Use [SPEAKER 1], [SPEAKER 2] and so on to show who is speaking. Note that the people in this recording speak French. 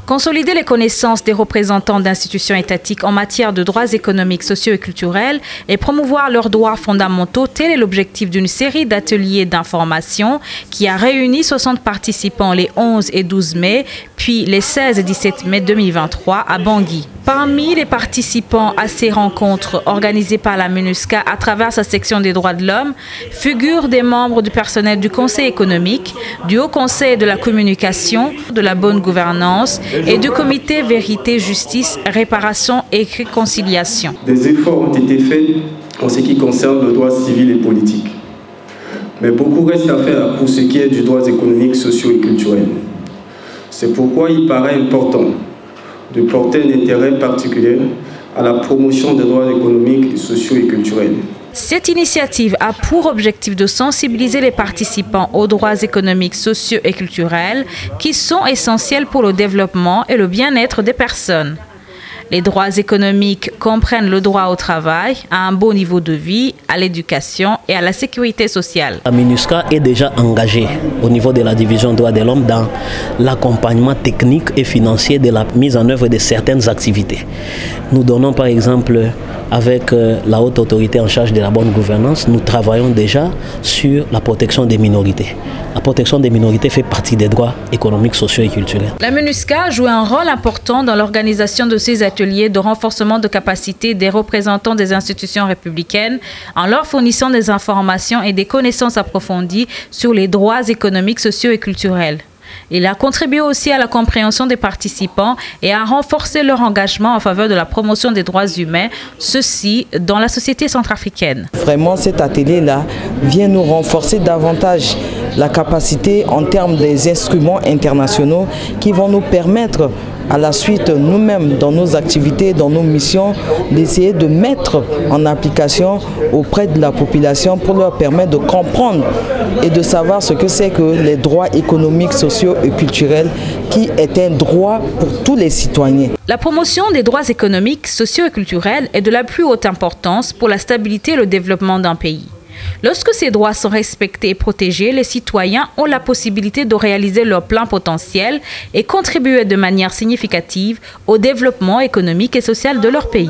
[SPEAKER 1] Consolider les connaissances des représentants d'institutions étatiques en matière de droits économiques, sociaux et culturels et promouvoir leurs droits fondamentaux, tel est l'objectif d'une série d'ateliers d'information qui a réuni 60 participants les 11 et 12 mai, puis les 16 et 17 mai 2023 à Bangui. Parmi les participants à ces rencontres organisées par la MINUSCA à travers sa section des droits de l'homme figurent des membres du personnel du Conseil économique, du Haut Conseil de la communication, de la bonne gouvernance et du Comité Vérité, Justice, Réparation et Réconciliation.
[SPEAKER 2] Des efforts ont été faits en ce qui concerne le droit civil et politique. Mais beaucoup reste à faire pour ce qui est du droit économique, social et culturel. C'est pourquoi il paraît important de porter un intérêt particulier à la promotion des droits économiques, sociaux et culturels.
[SPEAKER 1] Cette initiative a pour objectif de sensibiliser les participants aux droits économiques, sociaux et culturels qui sont essentiels pour le développement et le bien-être des personnes. Les droits économiques comprennent le droit au travail, à un bon niveau de vie, à l'éducation et à la sécurité sociale.
[SPEAKER 3] La MINUSCA est déjà engagée au niveau de la division droits de l'homme dans l'accompagnement technique et financier de la mise en œuvre de certaines activités. Nous donnons par exemple, avec la haute autorité en charge de la bonne gouvernance, nous travaillons déjà sur la protection des minorités. La protection des minorités fait partie des droits économiques, sociaux et culturels.
[SPEAKER 1] La MINUSCA joue un rôle important dans l'organisation de ces ateliers de renforcement de capacité des représentants des institutions républicaines en leur fournissant des informations et des connaissances approfondies sur les droits économiques, sociaux et culturels. Il a contribué aussi à la compréhension des participants et à renforcer leur engagement en faveur de la promotion des droits humains, ceci dans la société centrafricaine.
[SPEAKER 4] Vraiment, cet atelier-là vient nous renforcer davantage la capacité en termes des instruments internationaux qui vont nous permettre à la suite, nous-mêmes, dans nos activités, dans nos missions, d'essayer de mettre en application auprès de la population pour leur permettre de comprendre et de savoir ce que c'est que les droits économiques, sociaux et culturels, qui est un droit pour tous les citoyens.
[SPEAKER 1] La promotion des droits économiques, sociaux et culturels est de la plus haute importance pour la stabilité et le développement d'un pays. Lorsque ces droits sont respectés et protégés, les citoyens ont la possibilité de réaliser leur plein potentiel et contribuer de manière significative au développement économique et social de leur pays.